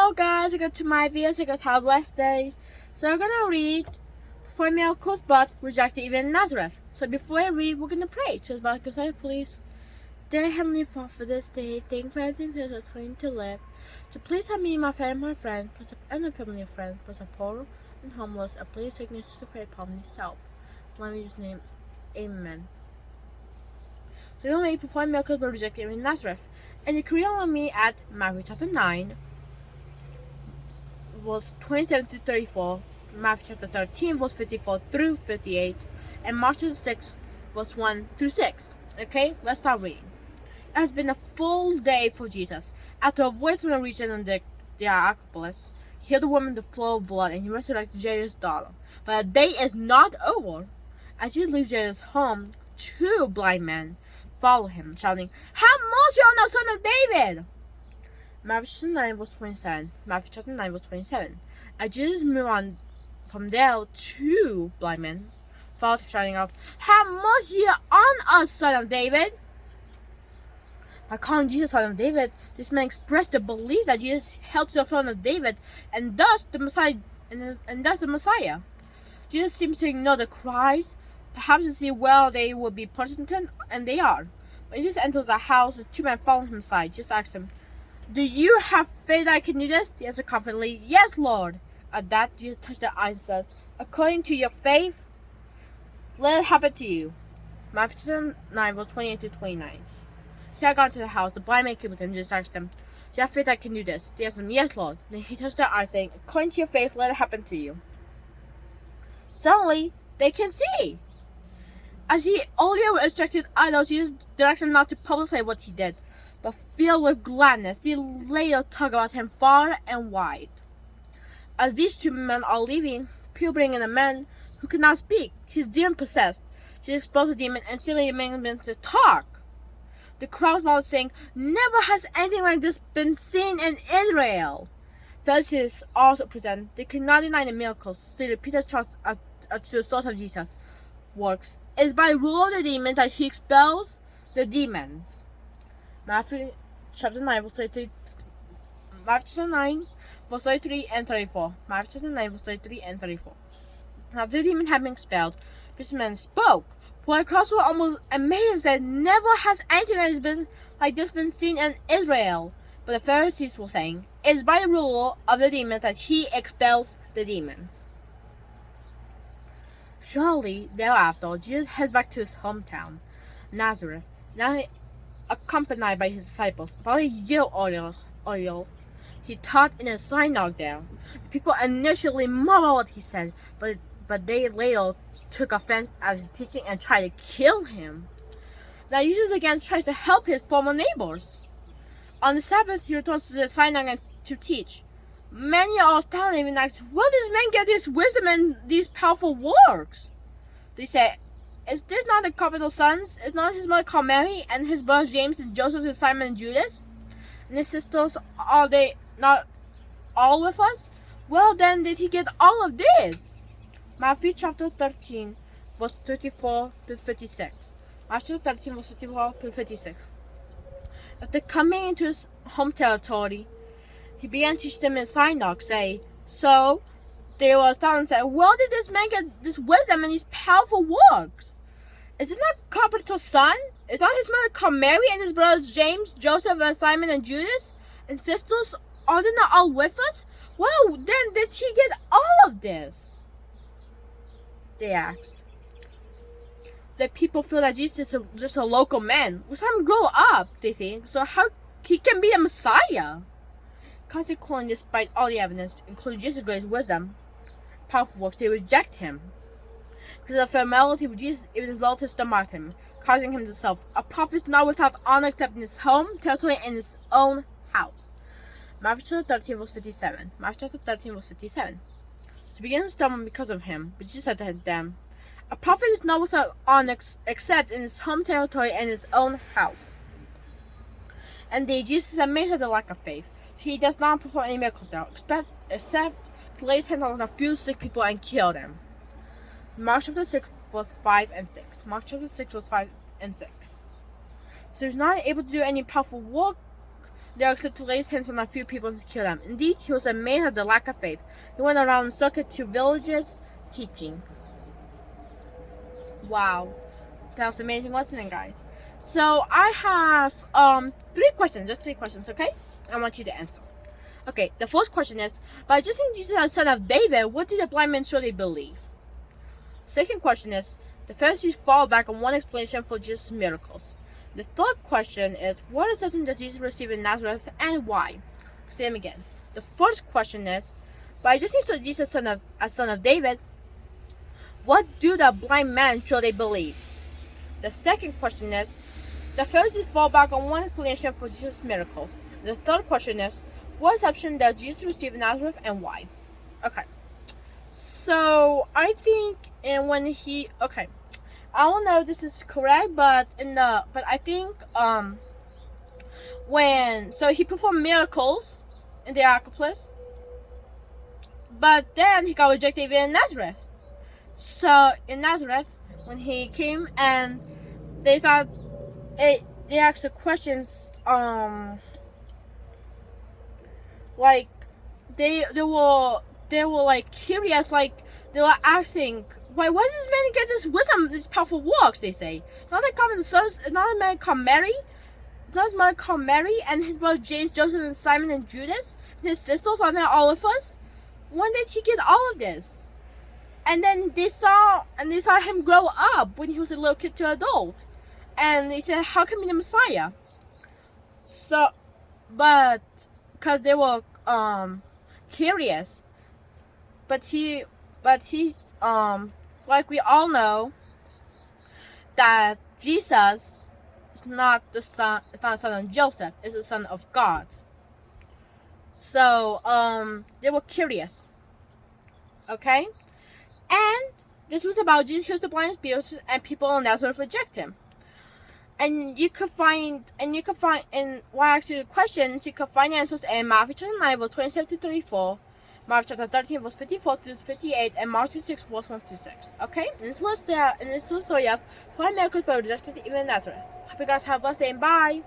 Hello guys, welcome to my video. Take us have a blessed day. So we're gonna read 4 miracles but rejected even in Nazareth. So before I read, we're gonna pray. Just about to say, please. Dear Heavenly Father, for this day, thank you for everything that is trying to live. So please help me and my family, my friends, plus and the family of friends, plus the poor and homeless, and please sickness to afraid poverty help. In Jesus' name, Amen. So we're gonna read 4 miracles but rejected even in Nazareth. And you can read on me at Matthew chapter 9. Was 27 to 34, Matthew chapter 13 verse 54 through 58, and Mark chapter 6 verse 1 through 6. Okay, let's start reading. It has been a full day for Jesus. After a voice from the region of the Decapolis, he healed the woman with the flow of blood, and he resurrected Jairus' daughter. But the day is not over. As Jesus leaves Jairus' home, 2 blind men follow him, shouting, "Have mercy on us, son of David!" Matthew chapter 9 verse 27. Matthew chapter 9 verse 27. As Jesus moved on from there, 2 blind men followed him, shouting out, "Have mercy on us, son of David!" By calling Jesus son of David, this man expressed the belief that Jesus held to the throne of David and thus the Messiah. Jesus seems to ignore the cries, perhaps to see whether they would be punished, and they are. When Jesus enters the house, the 2 men follow him inside. Jesus asks him, "Do you have faith that I can do this?" He answered confidently, "Yes, Lord." At that, Jesus touched their eyes and says, "According to your faith, let it happen to you." Matthew 9, verse 28 to 29. He had gone to the house. The blind man came with him. Jesus asked them, "Do you have faith that I can do this?" They answered him, "Yes, Lord." Then he touched their eyes, saying, "According to your faith, let it happen to you." Suddenly, they can see. As he earlier instructed others, Jesus directed them not to publicize what he did, but filled with gladness, he later talked about him far and wide. As these 2 men are leaving, people bring in a man who could not speak. He's demon possessed. Jesus exposed the demon and suddenly made him to talk. The crowd was saying, "Never has anything like this been seen in Israel." Pharisees also present. They could not deny the miracles, so they repeated trust to the source of Jesus' works. It is by the rule of the demons that he expels the demons. Matthew chapter 9 verse 33. Matthew chapter 9 verse 33 and 34. Matthew chapter 9 verse 33 and 34. After the demon had been expelled, this man spoke. For the crowds were almost amazed that never has anything like this been seen in Israel. But the Pharisees were saying, "It is by the rule of the demons that he expels the demons." Shortly thereafter, Jesus heads back to his hometown, Nazareth. Now accompanied by his disciples. About a year earlier, he taught in a synagogue there. The people initially marveled what he said, but they later took offense at his teaching and tried to kill him. Now Jesus again tries to help his former neighbors. On the Sabbath, he returns to the synagogue to teach. Many are astounded and ask, "Where does this man get this wisdom and these powerful works?" They say, "Is this not the capital sons? Is not his mother called Mary, and his brothers James and Joseph and Simon and Judas? And his sisters, are they not all with us? Well then, did he get all of this?" Matthew chapter 13, verse 34 to 56. Matthew 13, verse 54 to 56. After coming into his home territory, he began to teach them in synagogue, say, so they were astounded and said, "Where did this man get this wisdom and these powerful works? Is this not Capital's son? Is not his mother called Mary and his brothers James, Joseph, and Simon and Judas? And sisters, are they not all with us? Well, then did he get all of this?" They asked. The people feel that Jesus is just a local man. We saw him grow up, they think, so how he can be a Messiah? Consequently, despite all the evidence, including Jesus' great wisdom, powerful works, they reject him. Because of familiarity with Jesus, even his relatives don't mock him, causing him to self. A prophet is not without honor except in his home, territory, and his own house. Matthew 13, verse 57. Matthew 13, verse 57. To begin to stumble because of him, but Jesus said to them, "A prophet is not without honor except in his home territory and his own house." Indeed, Jesus is amazed at the lack of faith. He does not perform any miracles there, except to lay his hands on a few sick people and kill them. Mark chapter 6, verse 5 and 6. Mark chapter 6, verse 5 and 6. So he's not able to do any powerful work they accepted to lay hands on a few people to kill them. Indeed, he was a man of the lack of faith. He went around circuit to villages teaching. Wow. That was amazing, wasn't it, guys? So I have 3 questions, just 3 questions, okay? I want you to answer. Okay, the first question is, by just saying Jesus is the son of David, what did the blind man surely believe? Second question is, the Pharisees fall back on one explanation for Jesus' miracles. The third question is, what assessment does Jesus receive in Nazareth and why? Say them again. The first question is, by just saying Jesus is a son of David, what do the blind man surely believe? The second question is, the Pharisees fall back on one explanation for Jesus' miracles. The third question is, what assumption does Jesus receive in Nazareth and why? Okay. So I think I don't know if this is correct, but I think he performed miracles in the Acropolis, but then he got rejected even in Nazareth. So in Nazareth, when he came and they thought they asked the questions, like they were like curious, like they were asking, why does this man get this wisdom, these powerful works? They say, not a man called Mary, not a man called Mary, and his brother James, Joseph, and Simon, and Judas, and his sisters are there, all of us. When did he get all of this? And then they saw him grow up when he was a little kid to adult, and they said, how can he be the Messiah? So, but because they were curious, but he like we all know that Jesus is not the son of Joseph, is the son of God. So they were curious. Okay? And this was about Jesus heals the blind spirits and people in Nazareth reject him. And you could find in why I asked you the questions, you could find answers in Matthew chapter 9 verse 27 to 34, Mark chapter 13 verse 54 to 58, and Mark 6 verse 1 to 6. Okay? And this was the story of 5 miracles by rejected even in Nazareth. Hope you guys have a blessed day and bye.